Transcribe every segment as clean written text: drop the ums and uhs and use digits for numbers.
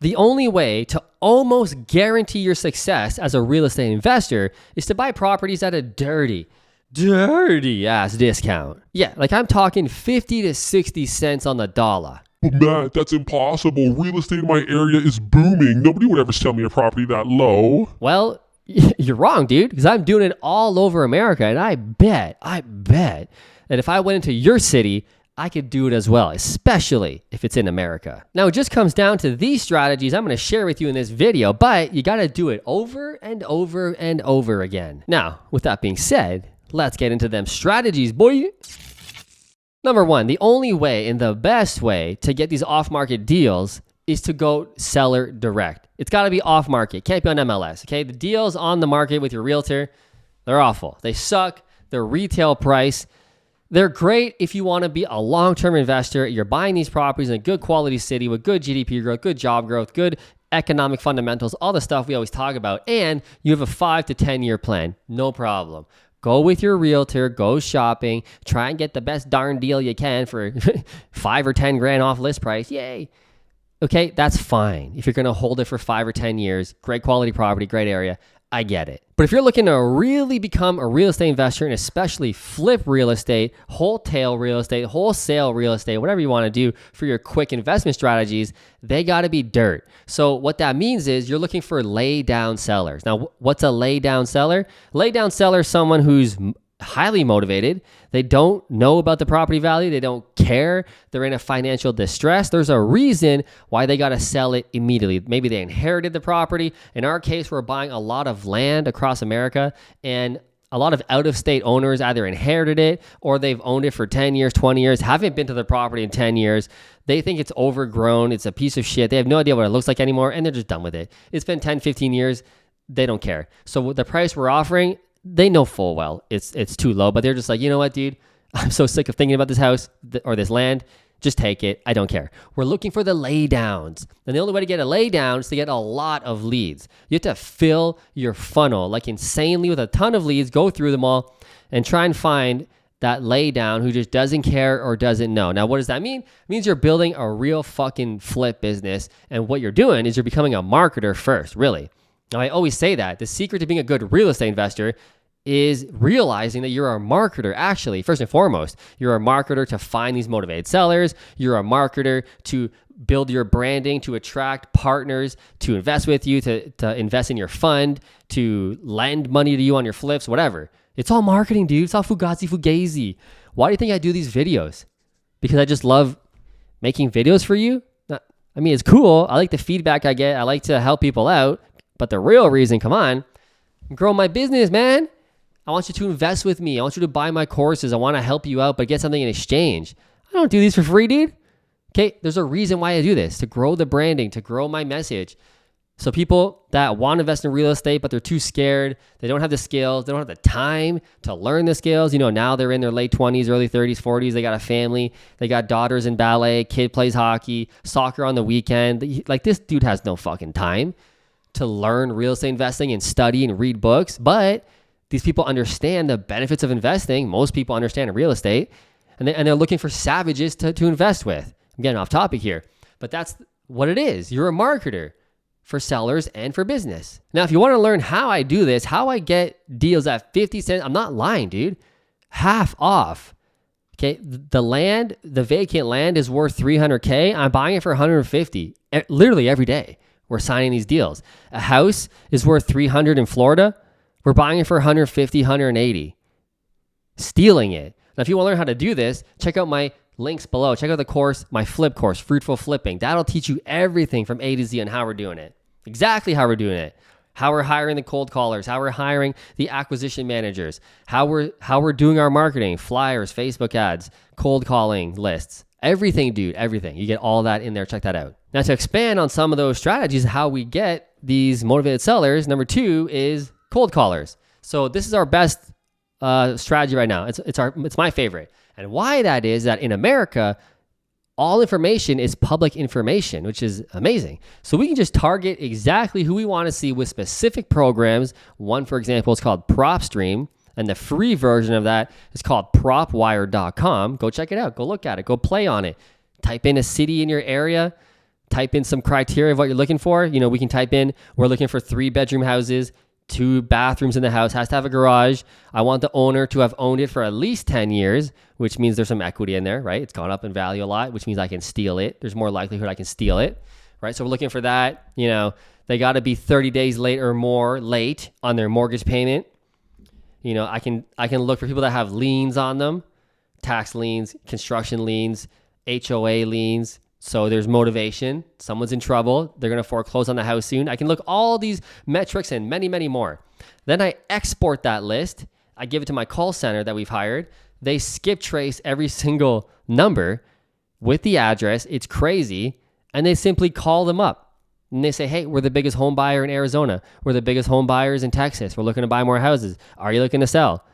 The only way to almost guarantee your success as a real estate investor is to buy properties at a dirty ass discount. Yeah, like I'm talking 50 to 60 cents on the dollar. But Matt, that's impossible. Real estate in my area is booming. Nobody would ever sell me a property that low. Well, you're wrong, dude, because I'm doing it all over America, and I bet that if I went into your city, I could do it as well, especially if it's in America. Now, it just comes down to these strategies I'm going to share with you in this video, but you got to do it over and over and over again. Now, with that being said, let's get into them strategies, boy. Number one, the only way and the best way to get these off-market deals is to go seller direct. It's got to be off-market. Can't be on MLS, okay? The deals on the market with your realtor, they're awful. They suck. They're retail price. They're great if you want to be a long-term investor. You're buying these properties in a good quality city with good GDP growth, good job growth, good economic fundamentals, all the stuff we always talk about, and you have a 5 to 10 year plan. No problem. Go with your realtor, go shopping, try and get the best darn deal you can for 5 or 10 grand off list price. Yay. Okay, that's fine. If you're going to hold it for 5 or 10 years, great quality property, great area, I get it. But if you're looking to really become a real estate investor and especially flip real estate, wholesale real estate, whatever you want to do for your quick investment strategies, they got to be dirt. So what that means is you're looking for lay down sellers. Now, what's a lay down seller? Lay down seller is someone who's highly motivated. They don't know about the property value. They don't care. They're in a financial distress. There's a reason why they got to sell it immediately. Maybe they inherited the property. In our case, we're buying a lot of land across America, and a lot of out-of-state owners either inherited it or they've owned it for 10 years, 20 years, haven't been to the property in 10 years. They think it's overgrown. It's a piece of shit. They have no idea what it looks like anymore, and they're just done with it. It's been 10, 15 years. They don't care. So the price we're offering, they know full well it's too low, but they're just like, you know what, dude? I'm so sick of thinking about this house or this land. Just take it. I don't care. We're looking for the lay downs. And the only way to get a lay down is to get a lot of leads. You have to fill your funnel like insanely with a ton of leads, go through them all, and try and find that lay down who just doesn't care or doesn't know. Now, what does that mean? It means you're building a real fucking flip business. And what you're doing is you're becoming a marketer first, really. Now, I always say that the secret to being a good real estate investor is realizing that you're a marketer. Actually, first and foremost, you're a marketer to find these motivated sellers. You're a marketer to build your branding, to attract partners, to invest with you, to invest in your fund, to lend money to you on your flips, whatever. It's all marketing, dude. It's all fugazi. Why do you think I do these videos? Because I just love making videos for you? I mean, it's cool. I like the feedback I get. I like to help people out. But the real reason, come on, I'm growing my business, man. I want you to invest with me. I want you to buy my courses. I want to help you out, but get something in exchange. I don't do these for free, dude. Okay, there's a reason why I do this, to grow the branding, to grow my message. So people that want to invest in real estate, but they're too scared, they don't have the skills, they don't have the time to learn the skills. You know, now they're in their late 20s, early 30s, 40s. They got a family. They got daughters in ballet, kid plays hockey, soccer on the weekend. Like, this dude has no fucking time to learn real estate investing and study and read books. But these people understand the benefits of investing. Most people understand real estate, and they're looking for savages to invest with. I'm getting off topic here, but that's what it is. You're a marketer for sellers and for business. Now, if you want to learn how I do this, how I get deals at 50 cents, I'm not lying, dude. Half off. Okay, the vacant land is worth $300K. I'm buying it for $150. Literally every day, we're signing these deals. A house is worth $300 in Florida. We're buying it for $150, $180. Stealing it. Now, if you want to learn how to do this, check out my links below. Check out the course, my flip course, Fruitful Flipping. That'll teach you everything from A to Z on how we're doing it. Exactly how we're doing it. How we're hiring the cold callers, how we're hiring the acquisition managers, how we're doing our marketing, flyers, Facebook ads, cold calling lists. Everything, dude, everything. You get all that in there. Check that out. Now, to expand on some of those strategies, how we get these motivated sellers, number 2 is cold callers. So this is our best strategy right now. It's my favorite. And why that is that in America, all information is public information, which is amazing. So we can just target exactly who we want to see with specific programs. One, for example, is called PropStream, and the free version of that is called propwire.com. Go check it out. Go look at it. Go play on it. Type in a city in your area. type in some criteria of what you're looking for. We can type in, we're looking for 3-bedroom houses, 2 bathrooms in the house, has to have a garage. I want the owner to have owned it for at least 10 years, which means there's some equity in there, right? It's gone up in value a lot, which means I can steal it. There's more likelihood I can steal it, right? So we're looking for that. They got to be 30 days late or more late on their mortgage payment. I can look for people that have liens on them, tax liens, construction liens, HOA liens. So there's motivation. Someone's in trouble. They're going to foreclose on the house soon. I can look all these metrics and many, many more. Then I export that list. I give it to my call center that we've hired. They skip trace every single number with the address. It's crazy. And they simply call them up. And they say, hey, we're the biggest home buyer in Arizona. We're the biggest home buyers in Texas. We're looking to buy more houses. Are you looking to sell?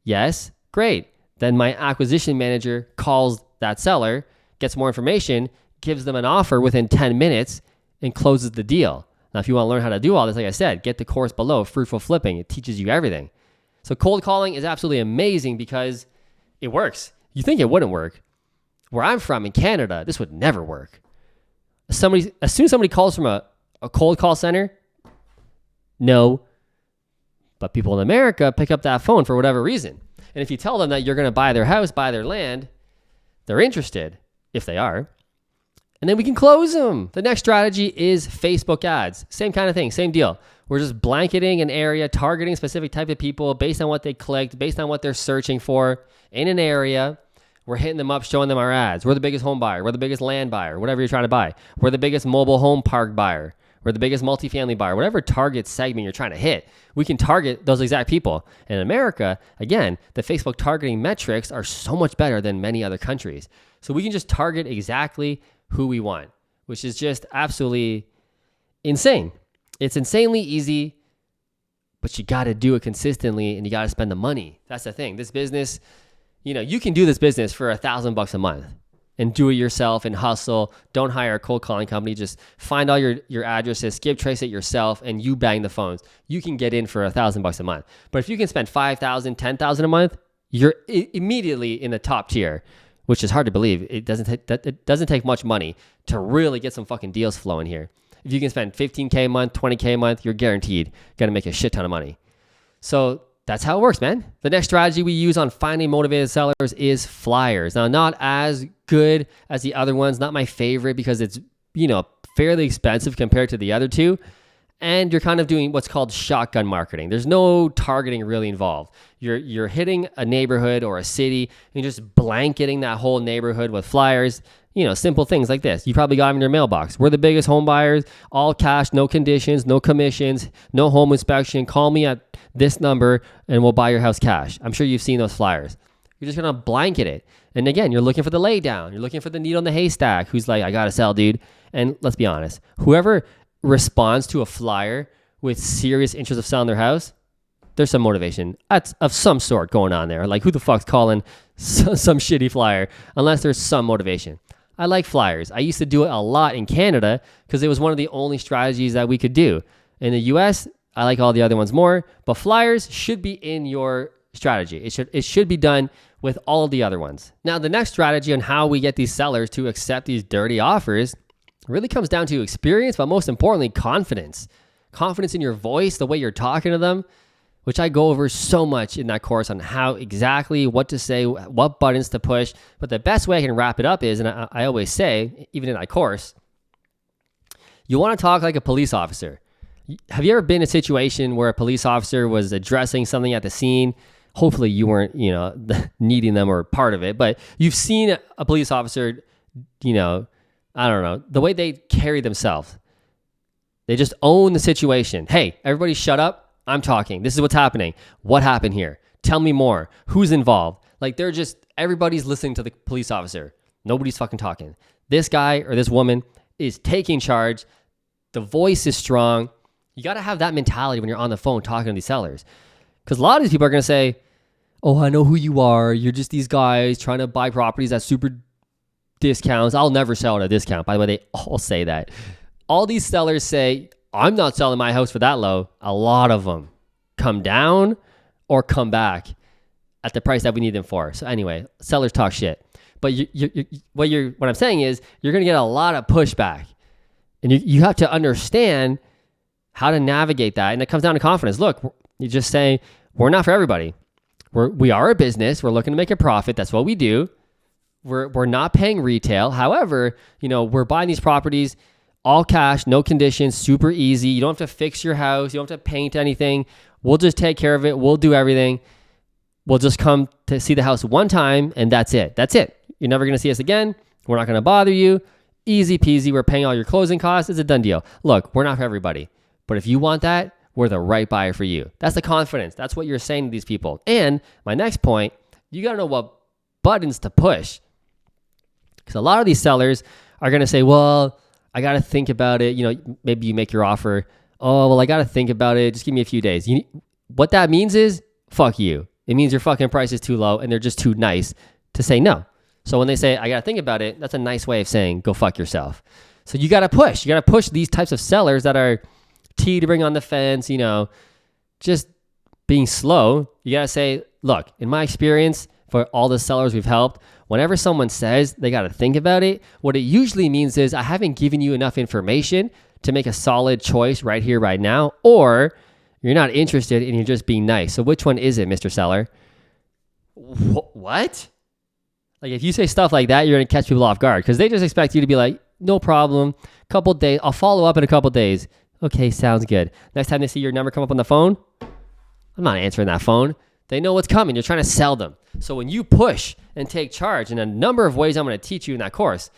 Yes? Great. Then my acquisition manager calls that seller, gets more information, gives them an offer within 10 minutes, and closes the deal. Now, if you want to learn how to do all this, like I said, get the course below, Fruitful Flipping. It teaches you everything. So cold calling is absolutely amazing because it works. You think it wouldn't work. Where I'm from in Canada, this would never work. As soon as somebody calls from a cold call center, no. But people in America pick up that phone for whatever reason. And if you tell them that you're going to buy their house, buy their land, they're interested, if they are. And then we can close them. The next strategy is Facebook ads. Same kind of thing, same deal. We're just blanketing an area, targeting a specific type of people based on what they clicked, based on what they're searching for in an area. We're hitting them up, showing them our ads. We're the biggest home buyer. We're the biggest land buyer, whatever you're trying to buy. We're the biggest mobile home park buyer. We're the biggest multifamily buyer. Whatever target segment you're trying to hit, we can target those exact people. And in America, again, the Facebook targeting metrics are so much better than many other countries. So we can just target exactly who we want, which is just absolutely insane. It's insanely easy, but you got to do it consistently and you got to spend the money. That's the thing. This business, you can do this business for $1,000 a month and do it yourself and hustle. Don't hire a cold calling company. Just find all your addresses, skip trace it yourself, and you bang the phones. You can get in for $1,000 a month. But if you can spend $5,000, $10,000 a month, you're immediately in the top tier, which is hard to believe. It doesn't take much money to really get some fucking deals flowing here. If you can spend $15K a month, $20K a month, you're guaranteed going to make a shit ton of money. So that's how it works, man. The next strategy we use on finding motivated sellers is flyers. Now, not as good as the other ones, not my favorite because it's, fairly expensive compared to the other two. And you're kind of doing what's called shotgun marketing. There's no targeting really involved. You're hitting a neighborhood or a city and just blanketing that whole neighborhood with flyers. Simple things like this. You probably got them in your mailbox. We're the biggest home buyers, all cash, no conditions, no commissions, no home inspection. Call me at this number and we'll buy your house cash. I'm sure you've seen those flyers. You're just going to blanket it. And again, you're looking for the lay down. You're looking for the needle in the haystack who's like, I got to sell, dude. And let's be honest, whoever responds to a flyer with serious interest of selling their house, there's some motivation of some sort going on there. Like, who the fuck's calling some shitty flyer unless there's some motivation? I like flyers. I used to do it a lot in Canada because it was one of the only strategies that we could do. In the US, I like all the other ones more, but flyers should be in your strategy. It should be done with all of the other ones. Now, the next strategy on how we get these sellers to accept these dirty offers really comes down to experience, but most importantly, confidence. Confidence in your voice, the way you're talking to them, which I go over so much in that course on how exactly what to say, what buttons to push. But the best way I can wrap it up is, and I always say, even in that course, you want to talk like a police officer. Have you ever been in a situation where a police officer was addressing something at the scene? Hopefully you weren't, needing them or part of it, but you've seen a police officer, I don't know, the way they carry themselves. They just own the situation. Hey, everybody shut up. I'm talking. This is what's happening. What happened here? Tell me more. Who's involved? Like, everybody's listening to the police officer. Nobody's fucking talking. This guy or this woman is taking charge. The voice is strong. You got to have that mentality when you're on the phone talking to these sellers. Because a lot of these people are going to say, oh, I know who you are. You're just these guys trying to buy properties at super discounts. I'll never sell at a discount. By the way, they all say that. All these sellers say, I'm not selling my house for that low. A lot of them come down or come back at the price that we need them for. So anyway, sellers talk shit. But what I'm saying is you're going to get a lot of pushback, and you have to understand how to navigate that. And it comes down to confidence. Look, you just say, we're not for everybody. We are a business. We're looking to make a profit. That's what we do. We're not paying retail. However, we're buying these properties all cash, no conditions, super easy. You don't have to fix your house. You don't have to paint anything. We'll just take care of it. We'll do everything. We'll just come to see the house one time, and that's it. That's it. You're never going to see us again. We're not going to bother you. Easy peasy. We're paying all your closing costs. It's a done deal. Look, we're not for everybody. But if you want that, we're the right buyer for you. That's the confidence. That's what you're saying to these people. And my next point, you got to know what buttons to push. Because a lot of these sellers are going to say, well, I got to think about it. Maybe you make your offer. Oh, well, I got to think about it. Just give me a few days. What that means is, fuck you. It means your fucking price is too low and they're just too nice to say no. So when they say, I got to think about it, that's a nice way of saying, go fuck yourself. So you got to push. You got to push these types of sellers that are teetering on the fence, just being slow. You got to say, look, in my experience, for all the sellers we've helped, whenever someone says they got to think about it, what it usually means is I haven't given you enough information to make a solid choice right here, right now, or you're not interested and you're just being nice. So which one is it, Mr. Seller? What? Like if you say stuff like that, you're going to catch people off guard because they just expect you to be like, no problem, couple days, I'll follow up in a couple days. Okay, sounds good. Next time they see your number come up on the phone, I'm not answering that phone. They know what's coming. You're trying to sell them. So when you push and take charge in a number of ways I'm going to teach you in that course,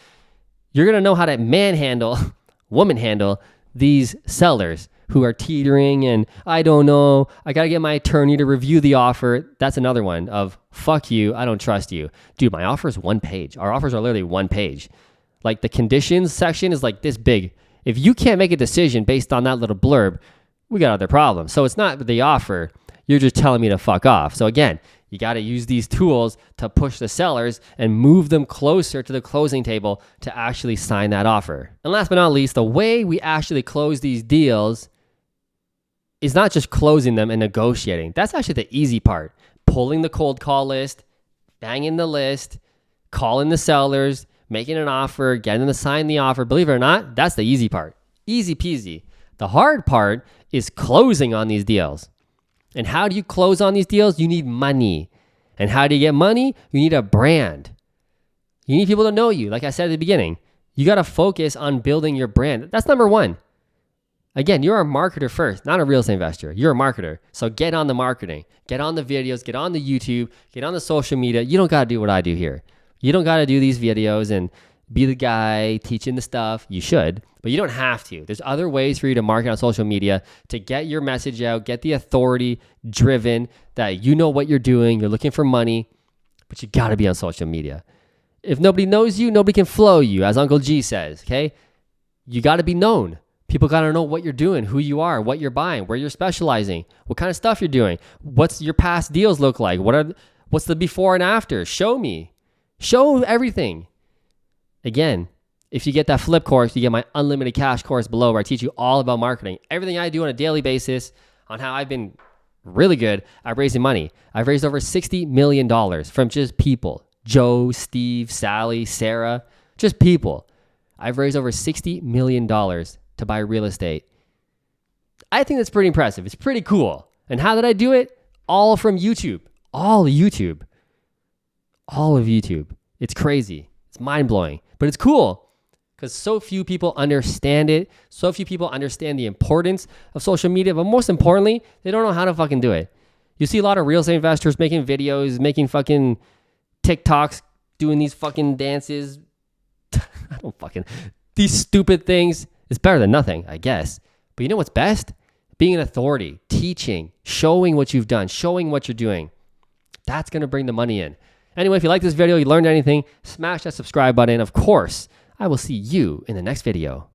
you're going to know how to woman handle these sellers who are teetering and I don't know, I got to get my attorney to review the offer. That's another one of fuck you, I don't trust you. Dude, my offer is 1 page. Our offers are literally 1 page. Like the conditions section is like this big. If you can't make a decision based on that little blurb, we got other problems. So it's not the offer. You're just telling me to fuck off. So again, you got to use these tools to push the sellers and move them closer to the closing table to actually sign that offer. And last but not least, the way we actually close these deals is not just closing them and negotiating. That's actually the easy part. Pulling the cold call list, banging the list, calling the sellers, making an offer, getting them to sign the offer. Believe it or not, that's the easy part. Easy peasy. The hard part is closing on these deals. And how do you close on these deals? You need money. And how do you get money? You need a brand. You need people to know you. Like I said at the beginning, you got to focus on building your brand. That's number one. Again, you're a marketer first, not a real estate investor. You're a marketer. So get on the marketing, get on the videos, get on the YouTube, get on the social media. You don't got to do what I do here. You don't got to do these videos and be the guy teaching the stuff. You should, but you don't have to. There's other ways for you to market on social media to get your message out, get the authority driven that you know what you're doing. You're looking for money, but you got to be on social media. If nobody knows you, nobody can flow you, as Uncle G says, okay? You got to be known. People got to know what you're doing, who you are, what you're buying, where you're specializing, what kind of stuff you're doing. What's your past deals look like? What's the before and after? Show me. Show everything. Again, if you get that flip course, you get my unlimited cash course below where I teach you all about marketing. Everything I do on a daily basis on how I've been really good at raising money. I've raised over $60 million from just people. Joe, Steve, Sally, Sarah, just people. I've raised over $60 million to buy real estate. I think that's pretty impressive. It's pretty cool. And how did I do it? All from YouTube. All YouTube. All of YouTube. It's crazy. It's mind-blowing. But it's cool because so few people understand it. So few people understand the importance of social media. But most importantly, they don't know how to fucking do it. You see a lot of real estate investors making videos, making fucking TikToks, doing these fucking dances. These stupid things. It's better than nothing, I guess. But you know what's best? Being an authority, teaching, showing what you've done, showing what you're doing. That's going to bring the money in. Anyway, if you like this video, you learned anything, smash that subscribe button. Of course, I will see you in the next video.